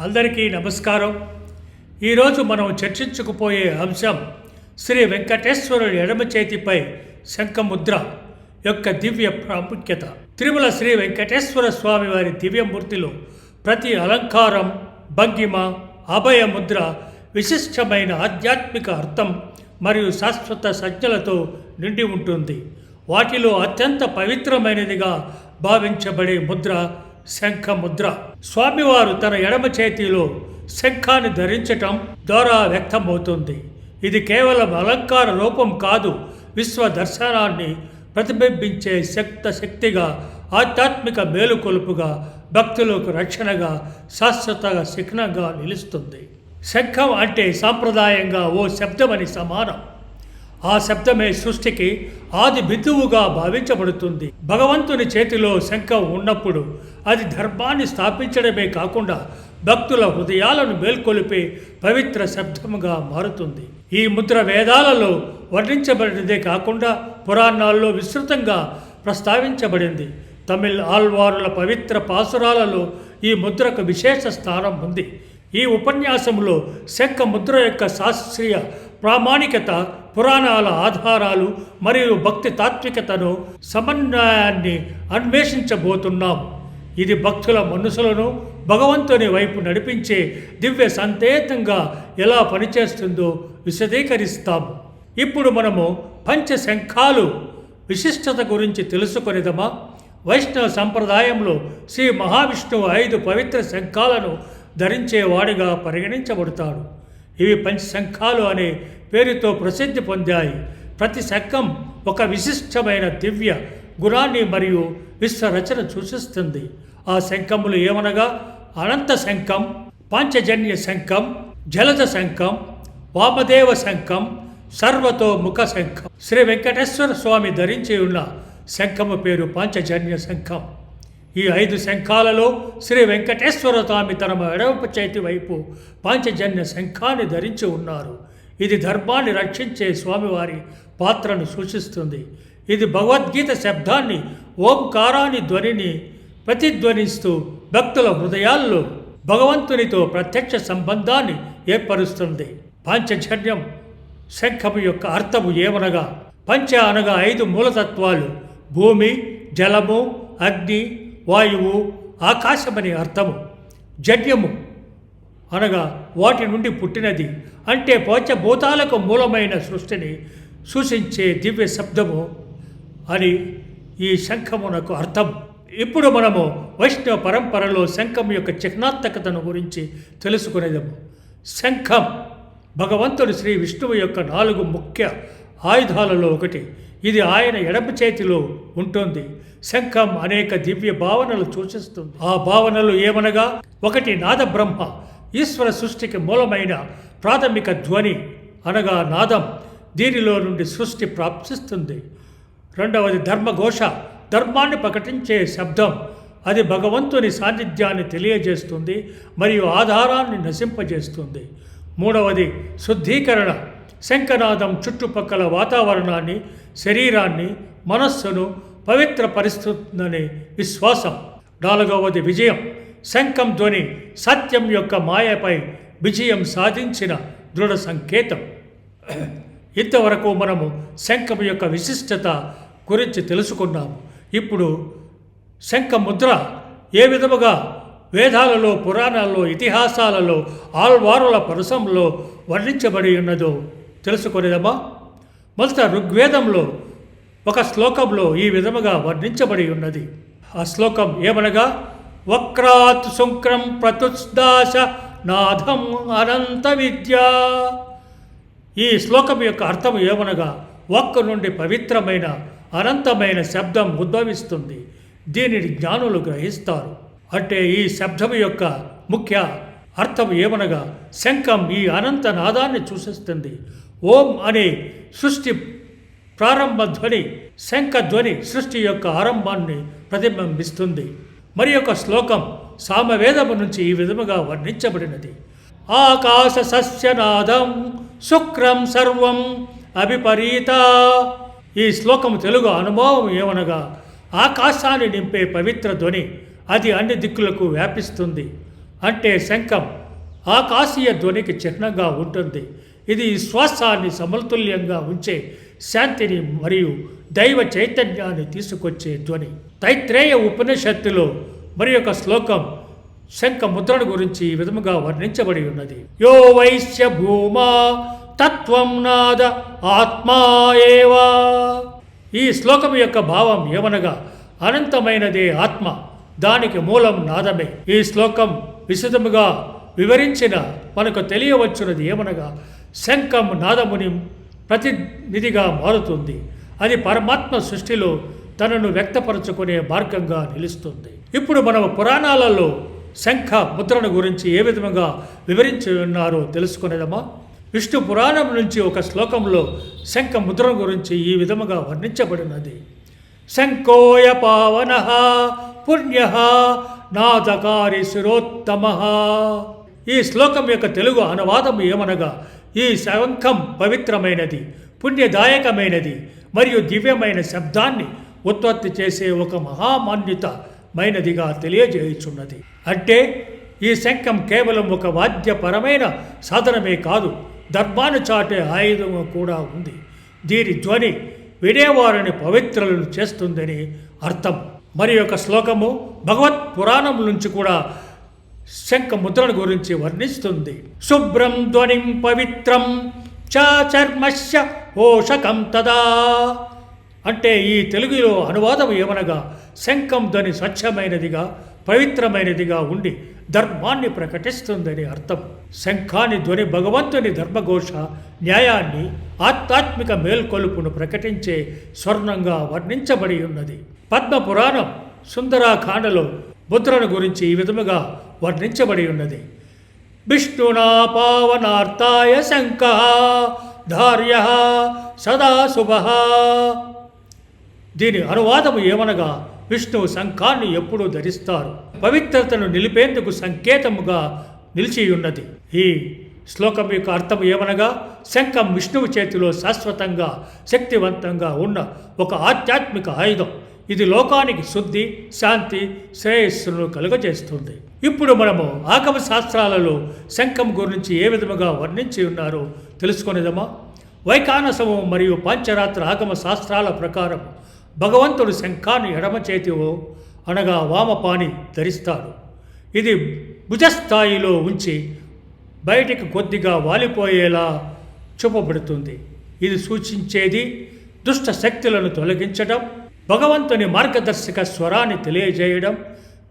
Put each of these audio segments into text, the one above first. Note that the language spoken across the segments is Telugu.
అందరికీ నమస్కారం. ఈరోజు మనం చర్చించుకుపోయే అంశం శ్రీ వెంకటేశ్వరుడి ఎడమ చేతిపై శంఖముద్ర యొక్క దివ్య ప్రాముఖ్యత. తిరుమల శ్రీ వెంకటేశ్వర స్వామి వారి దివ్యమూర్తిలో ప్రతి అలంకారం, భంగిమ, అభయ ముద్ర విశిష్టమైన ఆధ్యాత్మిక అర్థం మరియు శాశ్వత సంజ్ఞలతో నిండి ఉంటుంది. వాటిలో అత్యంత పవిత్రమైనదిగా భావించబడే ముద్ర శంఖముద్ర. స్వామివారు తన ఎడమ చేతిలో శంఖాన్ని ధరించటం ద్వారా వ్యక్తమవుతుంది. ఇది కేవలం అలంకార రూపం కాదు, విశ్వ దర్శనాన్ని ప్రతిబింబించే శక్తిగా, ఆధ్యాత్మిక మేలుకొలుపుగా, భక్తులకు రక్షణగా, శాశ్వత చిహ్నంగా నిలుస్తుంది. శంఖం అంటే సాంప్రదాయంగా ఓ శబ్దమని సమానం. ఆ శబ్దమే సృష్టికి ఆది బిందువుగా భావించబడుతుంది. భగవంతుని చేతిలో శంఖం ఉన్నప్పుడు అది ధర్మాన్ని స్థాపించడమే కాకుండా భక్తుల హృదయాలను మేల్కొలిపే పవిత్ర శబ్దముగా మారుతుంది. ఈ ముద్ర వేదాలలో వర్ణించబడినదే కాకుండా పురాణాల్లో విస్తృతంగా ప్రస్తావించబడింది. తమిళ్ ఆళ్వారుల పవిత్ర పాసురాలలో ఈ ముద్రకు విశేష స్థానం ఉంది. ఈ ఉపన్యాసంలో శంఖ ముద్ర యొక్క శాస్త్రీయ ప్రామాణికత, పురాణాల ఆధారాలు మరియు భక్తి తాత్వికతను సమన్వయాన్ని అన్వేషించబోతున్నాం. ఇది భక్తుల మనసులను భగవంతుని వైపు నడిపించే దివ్య సంకేతంగా ఎలా పనిచేస్తుందో విశదీకరిస్తాము. ఇప్పుడు మనము పంచశంఖాలు విశిష్టత గురించి తెలుసుకొనిదమా? వైష్ణవ సంప్రదాయంలో శ్రీ మహావిష్ణువు 5 పవిత్ర శంఖాలను ధరించేవాడిగా పరిగణించబడతాడు. ఇవి పంచశంఖాలు అనే పేరుతో ప్రసిద్ధి పొందాయి. ప్రతి శంఖం ఒక విశిష్టమైన దివ్య గుణాన్ని మరియు విశ్వరచన సూచిస్తుంది. ఆ శంఖములు ఏమనగా అనంత శంఖం, పాంచజన్య శంఖం, జలజ శంఖం, వామదేవ శంఖం, సర్వతోముఖ శంఖం. శ్రీ వెంకటేశ్వర స్వామి ధరించి ఉన్న శంఖము పేరు పాంచజన్య శంఖం. ఈ 5 శంఖాలలో శ్రీ వెంకటేశ్వర స్వామి తన ఎడమ చేతి వైపు పాంచజన్య శంఖాన్ని ధరించి ఉన్నారు. ఇది ధర్మాన్ని రక్షించే స్వామివారి పాత్రను సూచిస్తుంది. ఇది భగవద్గీత శబ్దాన్ని, ఓంకారాన్ని ధ్వనిని ప్రతిధ్వనిస్తూ భక్తుల హృదయాల్లో భగవంతునితో ప్రత్యక్ష సంబంధాన్ని ఏర్పరుస్తుంది. పాంచజన్యం శంఖము యొక్క అర్థము ఏమనగా, పంచ అనగా 5 మూలతత్వాలు, భూమి, జలము, అగ్ని, వాయువు, ఆకాశమని అర్థము. జడ్యము అనగా వాటి నుండి పుట్టినది, అంటే పంచభూతాలకు మూలమైన సృష్టిని సూచించే దివ్య శబ్దము అని ఈ శంఖమునకు అర్థం. ఇప్పుడు మనము వైష్ణవ పరంపరలో శంఖం యొక్క చిహ్నాత్మకతను గురించి తెలుసుకునేదము. శంఖం భగవంతుడు శ్రీ విష్ణువు యొక్క 4 ముఖ్య ఆయుధాలలో ఒకటి. ఇది ఆయన ఎడమ చేతిలో ఉంటుంది. శంఖం అనేక దివ్య భావనలు సూచిస్తుంది. ఆ భావనలు ఏమనగా, 1 నాద బ్రహ్మ, ఈశ్వర సృష్టికి మూలమైన ప్రాథమిక ధ్వని అనగా నాదం, దీనిలో నుండి సృష్టి ప్రాప్తిస్తుంది. 2వది ధర్మఘోష, ధర్మాన్ని ప్రకటించే శబ్దం, అది భగవంతుని సాన్నిధ్యాన్ని తెలియజేస్తుంది మరియు ఆధారాన్ని నశింపజేస్తుంది. 3వది శుద్ధీకరణ, శంఖనాదం చుట్టుపక్కల వాతావరణాన్ని, శరీరాన్ని, మనస్సును పవిత్ర పరిస్థితుందనే విశ్వాసం. 4వది విజయం, శంఖం ధ్వని సత్యం యొక్క మాయపై విజయం సాధించిన దృఢ సంకేతం. ఇంతవరకు మనము శంఖం యొక్క విశిష్టత గురించి తెలుసుకున్నాము. ఇప్పుడు శంఖ ముద్ర ఏ విధముగా వేదాలలో, పురాణాల్లో, ఇతిహాసాలలో, ఆళ్వారుల పరసంలో వర్ణించబడి ఉన్నదో తెలుసుకునేదమా? మొదట ఋగ్వేదంలో ఒక శ్లోకంలో ఈ విధముగా వర్ణించబడి ఉన్నది. ఆ శ్లోకం ఏమనగా, వక్రాత్ శుక్రం ప్రతుస్దాశ నాథం అనంత విద్య. ఈ శ్లోకం యొక్క అర్థం ఏమనగా, వక్ నుండి పవిత్రమైన అనంతమైన శబ్దం ఉద్భవిస్తుంది. దీనిని జ్ఞానులు గ్రహిస్తారు. అంటే ఈ శబ్దం యొక్క ముఖ్య అర్థం ఏమనగా, శంఖం ఈ అనంత నాదాన్ని సూచిస్తుంది. ఓం అనే సృష్టి ప్రారంభ ధ్వని, శంఖ ధ్వని సృష్టి యొక్క ఆరంభాన్ని ప్రతిబింబిస్తుంది. మరి యొక్క శ్లోకం సామవేదము నుంచి ఈ విధముగా వర్ణించబడినది. ఆకాశ సస్యనాదం శుక్రం సర్వం అభిపరీత. ఈ శ్లోకం తెలుగు అనుభవం ఏమనగా, ఆకాశాన్ని నింపే పవిత్ర ధ్వని, అది అన్ని దిక్కులకు వ్యాపిస్తుంది. అంటే శంఖం ఆకాశీయ ధ్వనికి చిహ్నంగా ఉంటుంది. ఇది శ్వాసాన్ని సమతుల్యంగా ఉంచే శాంతిని మరియు దైవ చైతన్యాన్ని తీసుకొచ్చే ధ్వని. తైత్రేయ ఉపనిషత్తులో మరి ఒక శ్లోకం శంఖ ముద్రను గురించి ఈ విధముగా వర్ణించబడి ఉన్నది. యో వైశ్య భూమా తత్వం నాద ఆత్మా ఏవా. ఈ శ్లోకం యొక్క భావం ఏమనగా అనంతమైనదే ఆత్మ, దానికి మూలం నాదమే. ఈ శ్లోకం విశదముగా వివరించిన మనకు తెలియవచ్చున్నది ఏమనగా శంఖం నాదముని ప్రతినిధిగా మారుతుంది. అది పరమాత్మ సృష్టిలో తనను వ్యక్తపరచుకునే మార్గంగా నిలుస్తుంది. ఇప్పుడు మనం పురాణాలలో శంఖ ముద్రను గురించి ఏ విధంగా వివరించి ఉన్నారో తెలుసుకునేదమా. విష్ణు పురాణం నుంచి ఒక శ్లోకంలో శంఖ ముద్రను గురించి ఈ విధముగా వర్ణించబడినది. శంఖోయ పావన పుణ్య నాదకారి శిరోత్తమ. ఈ శ్లోకం యొక్క తెలుగు అనువాదం ఏమనగా ఈ శంఖం పవిత్రమైనది, పుణ్యదాయకమైనది మరియు దివ్యమైన శబ్దాన్ని ఉత్పత్తి చేసే ఒక మహామాన్యతమైనదిగా తెలియజేయుచున్నది. అంటే ఈ శంఖం కేవలం ఒక వాద్యపరమైన సాధనమే కాదు, ధర్మాన్ని చాటే ఆయుధం కూడా ఉంది. దీని ధ్వని వినేవారిని పవిత్రులను చేస్తుందని అర్థం. మరి ఒక శ్లోకము భగవత్ పురాణం నుంచి కూడా శంఖ ముద్రను గురించి వర్ణిస్తుంది. శుభ్రం ధ్వనిం పవిత్రం చర్మస్య పోషకం తదా. అంటే ఈ తెలుగులో అనువాదం ఏమనగా శంఖం ధ్వని స్వచ్ఛమైనదిగా పవిత్రమైనదిగా ఉండి ధర్మాన్ని ప్రకటిస్తుందని అర్థం. శంఖాని ధ్వని భగవంతుని ధర్మఘోష, న్యాయాన్ని, ఆధ్యాత్మిక మేల్కొలుపును ప్రకటించే స్వర్ణంగా వర్ణించబడి ఉన్నది. పద్మ పురాణం సుందరాఖండలో ముద్రను గురించి ఈ విధముగా వర్ణించబడి ఉన్నది. విష్ణునా పావనార్థాయ శంఖ ధార్య సదా శుభ. దీని అనువాదము ఏమనగా విష్ణువు శంఖాన్ని ఎప్పుడూ ధరిస్తారు, పవిత్రతను నిలిపేందుకు సంకేతముగా నిలిచి ఉన్నది. ఈ శ్లోకం యొక్క అర్థం ఏమనగా శంఖం విష్ణువు చేతిలో శాశ్వతంగా శక్తివంతంగా ఉన్న ఒక ఆధ్యాత్మిక ఆయుధం. ఇది లోకానికి శుద్ధి, శాంతి, శ్రేయస్సును కలుగజేస్తుంది. ఇప్పుడు మనము ఆగమ శాస్త్రాలలో శంఖం గురించి ఏ విధముగా వర్ణించి ఉన్నారో తెలుసుకునేదమా. వైఖానసము మరియు పంచరాత్ర ఆగమ శాస్త్రాల ప్రకారం భగవంతుడు శంఖాన్ని ఎడమ చేతిలో అనగా వామపాని ధరిస్తాడు. ఇది భుజస్థాయిలో ఉంచి బయటికి కొద్దిగా వాలిపోయేలా చూపబడుతుంది. ఇది సూచించేది దుష్ట శక్తులను తొలగించడం, భగవంతుని మార్గదర్శక స్వరాన్ని తెలియజేయడం,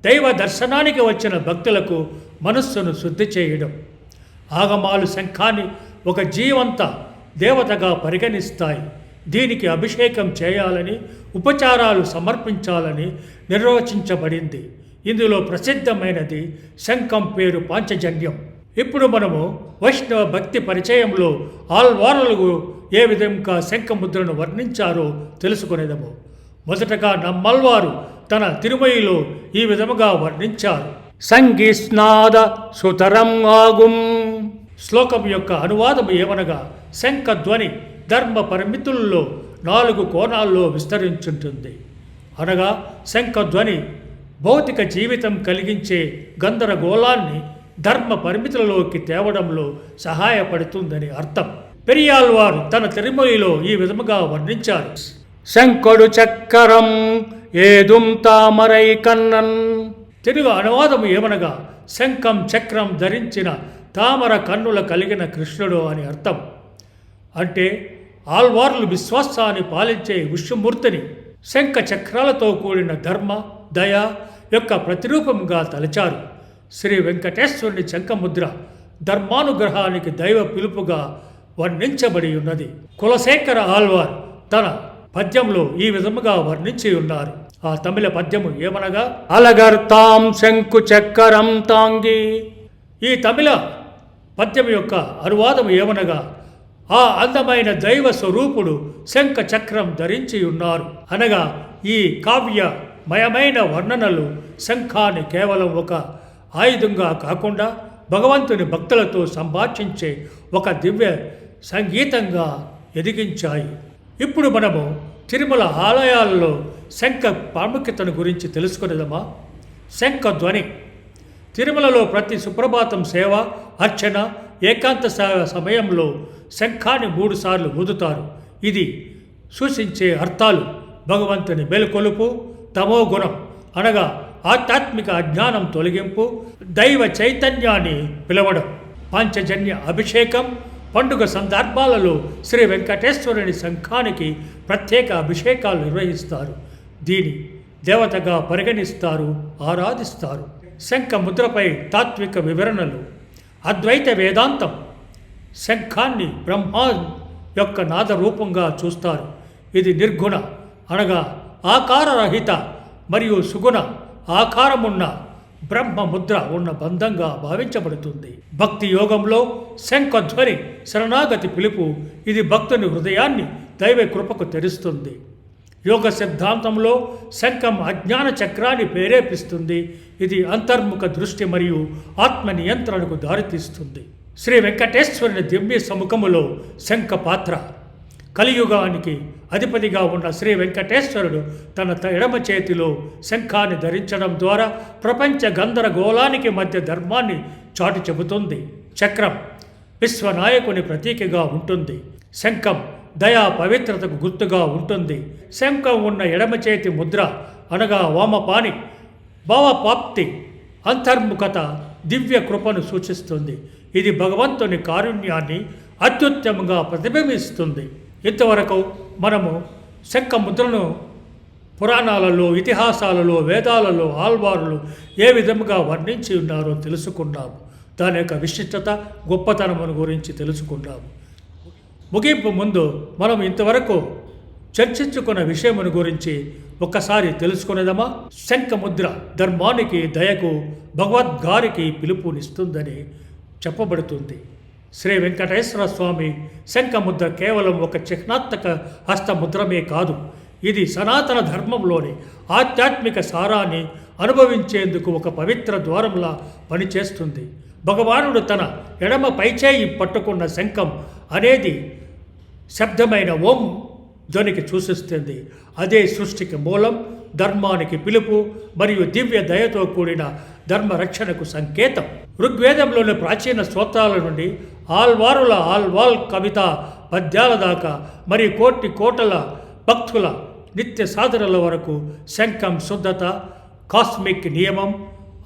దైవ దర్శనానికి వచ్చిన భక్తులకు మనస్సును శుద్ధి చేయడం. ఆగమాలు శంఖాన్ని ఒక జీవంత దేవతగా పరిగణిస్తాయి. దీనికి అభిషేకం చేయాలని, ఉపచారాలు సమర్పించాలని నిర్వచించబడింది. ఇందులో ప్రసిద్ధమైనది శంఖం పేరు పాంచజన్యం. ఇప్పుడు మనము వైష్ణవ భక్తి పరిచయంలో ఆల్వార్లు ఏ విధంగా శంఖముద్రను వర్ణించారో తెలుసుకునేదము. మొదటగా నమ్మల్వారు తన తిరుమయిలో ఈ విధముగా వర్ణించారు. సంగీస్నాద సుతరం ఆగుం. శ్లోకం యొక్క అనువాదం ఏమనగా శంఖ ధ్వని ధర్మ పరిమితుల్లో 4 కోణాల్లో విస్తరించుంటుంది. అనగా శంఖ ధ్వని భౌతిక జీవితం కలిగించే గందరగోళాన్ని ధర్మ పరిమితులలోకి తేవడంలో సహాయపడుతుందని అర్థం. పెరియాళ్వారు తన తిరుమలిలో ఈ విధముగా వర్ణించారు. శంఖడు చక్కరం ఏదుం తామరై కన్నన్. తెలుగు అనువాదం ఏమనగా శంఖం చక్రం ధరించిన తామర కన్నుల కలిగిన కృష్ణుడు అని అర్థం. అంటే ఆల్వార్లు విశ్వాసాన్ని పాలించే విష్ణుమూర్తిని శంఖ చక్రాలతో కూడిన ధర్మ, దయ యొక్క ప్రతిరూపంగా తలచారు. శ్రీ వెంకటేశ్వరుని శంఖముద్ర ధర్మానుగ్రహానికి దైవ పిలుపుగా వర్ణించబడి ఉన్నది. కులశేఖర ఆల్వార్ తన పద్యంలో ఈ విధముగా వర్ణించి ఉన్నారు. ఆ తమిళ పద్యము ఏమనగా అలగర్తాం శంకు చక్కరం తాంగి. ఈ తమిళ పద్యం యొక్క అనువాదం ఏమనగా ఆ అందమైన దైవ స్వరూపుడు శంఖ చక్రం ధరించి ఉన్నారు అనగా ఈ కావ్యమయమైన వర్ణనలు శంఖాన్ని కేవలం ఒక ఆయుధంగా కాకుండా భగవంతుని భక్తులతో సంభాషించే ఒక దివ్య సంగీతంగా ఎదిగించాయి. ఇప్పుడు మనము తిరుమల ఆలయాలలో శంఖ ప్రాముఖ్యతను గురించి తెలుసుకునేదమా. శంఖ ధ్వని తిరుమలలో ప్రతి సుప్రభాతం సేవ, అర్చన, ఏకాంత సమయంలో శంఖాన్ని 3 సార్లు ఊదుతారు. ఇది సూచించే అర్థాలు: భగవంతుని మేలుకొలుపు, తమో గుణం అనగా ఆధ్యాత్మిక అజ్ఞానం తొలగింపు, దైవ చైతన్యాన్ని పిలవడం, పాంచజన్య అభిషేకం. పండుగ సందర్భాలలో శ్రీ వెంకటేశ్వరుని శంఖానికి ప్రత్యేక అభిషేకాలు నిర్వహిస్తారు. దీని దేవతగా పరిగణిస్తారు, ఆరాధిస్తారు. శంఖ ముద్రపై తాత్విక వివరణలు. అద్వైత వేదాంతం శంఖాన్ని బ్రహ్మ యొక్క నాద రూపంగా చూస్తారు. ఇది నిర్గుణ అనగా ఆకారరహిత మరియు సుగుణ ఆకారమున్న బ్రహ్మ ముద్ర ఉన్న బంధంగా భావించబడుతుంది. భక్తి యోగంలో శంఖధ్వని శరణాగతి పిలుపు. ఇది భక్తుని హృదయాన్ని దైవ కృపకు తెరుస్తుంది. యోగ సిద్ధాంతంలో శంఖం అజ్ఞాన చక్రాన్ని ప్రేరేపిస్తుంది. ఇది అంతర్ముఖ దృష్టి మరియు ఆత్మ నియంత్రణకు దారితీస్తుంది. శ్రీ వెంకటేశ్వరుని దివ్య సముఖములో శంఖ పాత్ర. కలియుగానికి అధిపతిగా ఉన్న శ్రీ వెంకటేశ్వరుడు తన ఎడమ చేతిలో శంఖాన్ని ధరించడం ద్వారా ప్రపంచ గందరగోళానికి మధ్య ధర్మాన్ని చాటి చెబుతుంది. చక్రం విశ్వనాయకుని ప్రతీకగా ఉంటుంది. శంఖం దయా పవిత్రతకు గుర్తుగా ఉంటుంది. శంఖం ఉన్న ఎడమ చేతి ముద్ర అనగా వామపాని భావపాప్తి, అంతర్ముఖత, దివ్య కృపను సూచిస్తుంది. ఇది భగవంతుని కారుణ్యాన్ని అత్యుత్తమంగా ప్రతిబింబిస్తుంది. ఇంతవరకు మనము శంఖ ముద్రను పురాణాలలో, ఇతిహాసాలలో, వేదాలలో ఆల్వారులు ఏ విధముగా వర్ణించి ఉన్నారో తెలుసుకున్నాము. దాని యొక్క విశిష్టత, గొప్పతనమును గురించి తెలుసుకున్నాము. ముగింపు ముందు మనం ఇంతవరకు చర్చించుకున్న విషయమును గురించి ఒక్కసారి తెలుసుకునేదమా? శంఖముద్ర ధర్మానికి, దయకు, భగవద్గారికి పిలుపునిస్తుందని చెప్పబడుతుంది. శ్రీ వెంకటేశ్వర స్వామి శంఖముద్ర కేవలం ఒక చిహ్నాత్మక హస్తముద్రమే కాదు. ఇది సనాతన ధర్మంలోని ఆధ్యాత్మిక సారాన్ని అనుభవించేందుకు ఒక పవిత్ర ద్వారంలా పనిచేస్తుంది. భగవానుడు తన ఎడమ పైచేయి పట్టుకున్న శంఖం అనేది శబ్దమైన ఓం ధ్వనికి సూచిస్తుంది. అదే సృష్టికి మూలం, ధర్మానికి పిలుపు మరియు దివ్య దయతో కూడిన ధర్మ రక్షణకు సంకేతం. ఋగ్వేదంలోని ప్రాచీన స్తోత్రాల నుండి ఆల్వారుల ఆల్వాల్ కవిత పద్యాల దాకా మరి కోటల భక్తుల నిత్య సాధనల వరకు శంఖం శుద్ధత, కాస్మిక్ నియమం,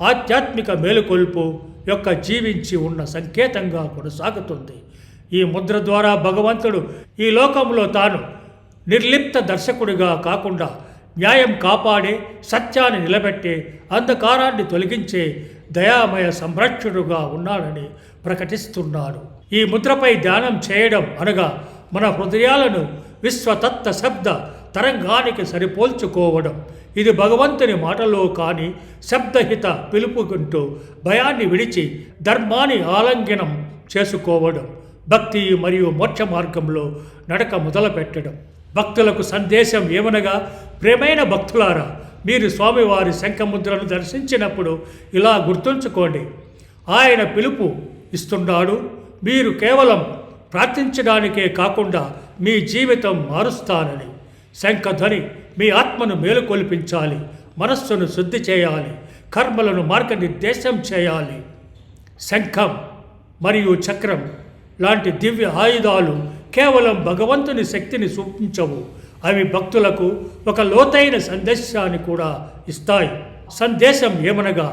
ఆధ్యాత్మిక మేలుకొల్పు యొక్క జీవించి ఉన్న సంకేతంగా కొనసాగుతుంది. ఈ ముద్ర ద్వారా భగవంతుడు ఈ లోకంలో తాను నిర్లిప్త దర్శకుడిగా కాకుండా న్యాయం కాపాడే, సత్యాన్ని నిలబెట్టే, అంధకారాన్ని తొలగించే దయామయ సంరక్షకుడుగా ఉన్నాడని ప్రకటిస్తున్నాడు. ఈ ముద్రపై ధ్యానం చేయడం అనగా మన హృదయాలను విశ్వతత్వ శబ్ద తరంగానికి సరిపోల్చుకోవడం. ఇది భగవంతుని మాటలో కానీ శబ్దహిత పిలుపుకుంటూ భయాన్ని విడిచి ధర్మాన్ని ఆలింగనం చేసుకోవడం. భక్తి మరియు మోక్ష మార్గంలో నడక మొదలుపెట్టడం. భక్తులకు సందేశం ఏమనగా, ప్రేమైన భక్తులారా, మీరు స్వామివారి శంఖముద్రను దర్శించినప్పుడు ఇలా గుర్తుంచుకోండి, ఆయన పిలుపు ఇస్తున్నాడు. మీరు కేవలం ప్రార్థించడానికే కాకుండా మీ జీవితం మారుస్తానని. శంఖధ్వని మీ ఆత్మను మేలుకొల్పించాలి, మనస్సును శుద్ధి చేయాలి, కర్మలను మార్గనిర్దేశం చేయాలి. శంఖం మరియు చక్రం లాంటి దివ్య ఆయుధాలు కేవలం భగవంతుని శక్తిని సూచించవు. అవి భక్తులకు ఒక లోతైన సందేశాన్ని కూడా ఇస్తాయి. సందేశం ఏమనగా,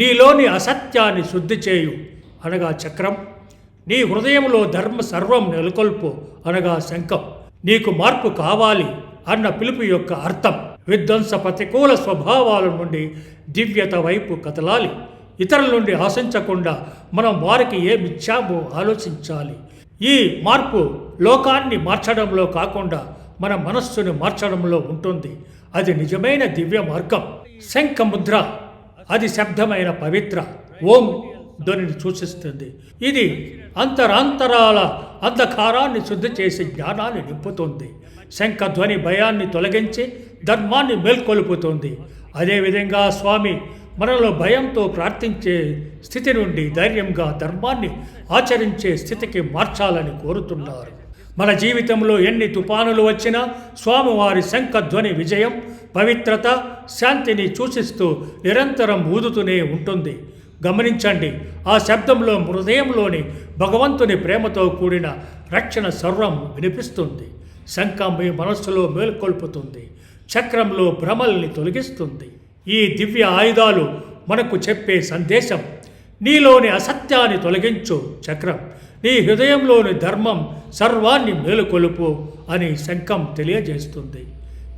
నీలోని అసత్యాన్ని శుద్ధి చేయు అనగా చక్రం, నీ హృదయంలో ధర్మ సర్వం నెలకొల్పు అనగా శంఖం, నీకు మార్పు కావాలి అన్న పిలుపు యొక్క అర్థం. విధ్వంస ప్రతికూల స్వభావాల నుండి దివ్యత వైపు కదలాలి. ఇతరుల నుండి ఆశించకుండా మనం వారికి ఏమిచ్చామో ఆలోచించాలి. ఈ మార్పు లోకాన్ని మార్చడంలో కాకుండా మన మనస్సును మార్చడంలో ఉంటుంది. అది నిజమైన దివ్య మార్గం. శంఖముద్ర అది శబ్దమైన పవిత్ర ఓం ధ్వనిని సూచిస్తుంది. ఇది అంతరాంతరాల అంధకారాన్ని శుద్ధి చేసి జ్ఞానాన్ని నింపుతుంది. శంఖధ్వని భయాన్ని తొలగించి ధర్మాన్ని మేల్కొల్పుతుంది. అదేవిధంగా స్వామి మనలో భయంతో ప్రార్థించే స్థితి నుండి ధైర్యంగా ధర్మాన్ని ఆచరించే స్థితికి మార్చాలని కోరుతున్నారు. మన జీవితంలో ఎన్ని తుఫానులు వచ్చినా స్వామివారి శంఖధ్వని విజయం, పవిత్రత, శాంతిని సూచిస్తూ నిరంతరం ఊదుతూనే ఉంటుంది. గమనించండి, ఆ శబ్దంలో హృదయంలోని భగవంతుని ప్రేమతో కూడిన రక్షణ స్వరం వినిపిస్తుంది. శంఖం మీ మనస్సులో మేల్కొల్పుతుంది, చక్రంలో భ్రమల్ని తొలగిస్తుంది. ఈ దివ్య ఆయుధాలు మనకు చెప్పే సందేశం: నీలోని అసత్యాన్ని తొలగించు చక్రం, నీ హృదయంలోని ధర్మం సర్వాన్ని మేలుకొలుపు అని శంఖం తెలియజేస్తుంది.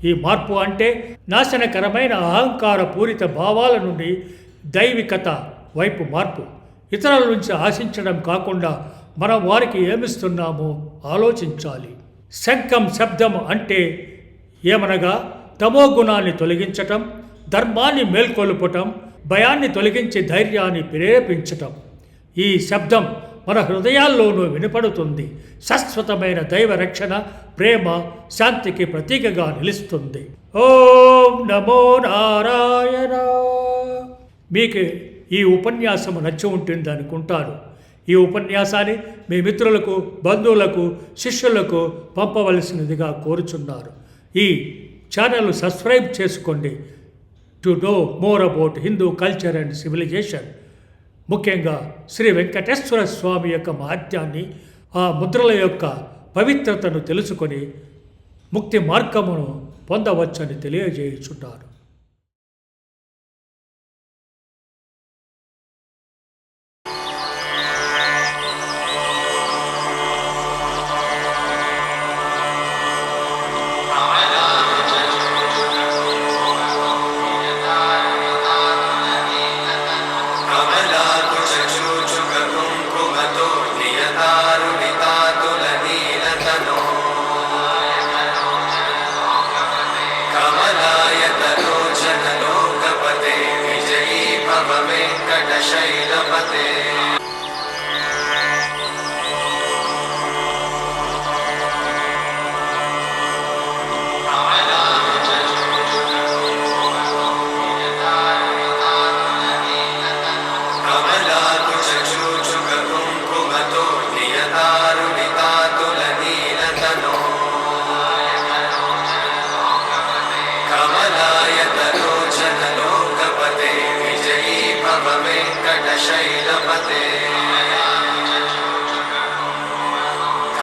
ఈ మార్పు అంటే నాశనకరమైన అహంకార పూరిత భావాల నుండి దైవికత వైపు మార్పు. ఇతరుల నుంచి ఆశించడం కాకుండా మనం వారికి ఏమిస్తున్నామో ఆలోచించాలి. శంఖం శబ్దం అంటే ఏమనగా తమో గుణాన్ని తొలగించటం, ధర్మాన్ని మేల్కొల్పటం, భయాన్ని తొలగించి ధైర్యాన్ని ప్రేరేపించటం. ఈ శబ్దం మన హృదయాల్లోనూ వినపడుతుంది. శాశ్వతమైన దైవ రక్షణ, ప్రేమ, శాంతికి ప్రతీకగా నిలుస్తుంది. ఓం నమో నారాయణ. మీకు ఈ ఉపన్యాసం నచ్చి ఉంటుంది అనుకుంటాను. ఈ ఉపన్యాసాన్ని మీ మిత్రులకు, బంధువులకు, శిష్యులకు పంపవలసినదిగా కోరుచున్నారు. ఈ ఛానల్ సబ్స్క్రైబ్ చేసుకోండి to know more about Hindu culture and civilization. ముఖ్యంగా శ్రీ వెంకటేశ్వర స్వామి యొక్క మహత్యాన్ని, ఆ ముద్రల యొక్క పవిత్రతను తెలుసుకొని ముక్తి మార్గమును పొందవచ్చని తెలియజేయుచున్నారు.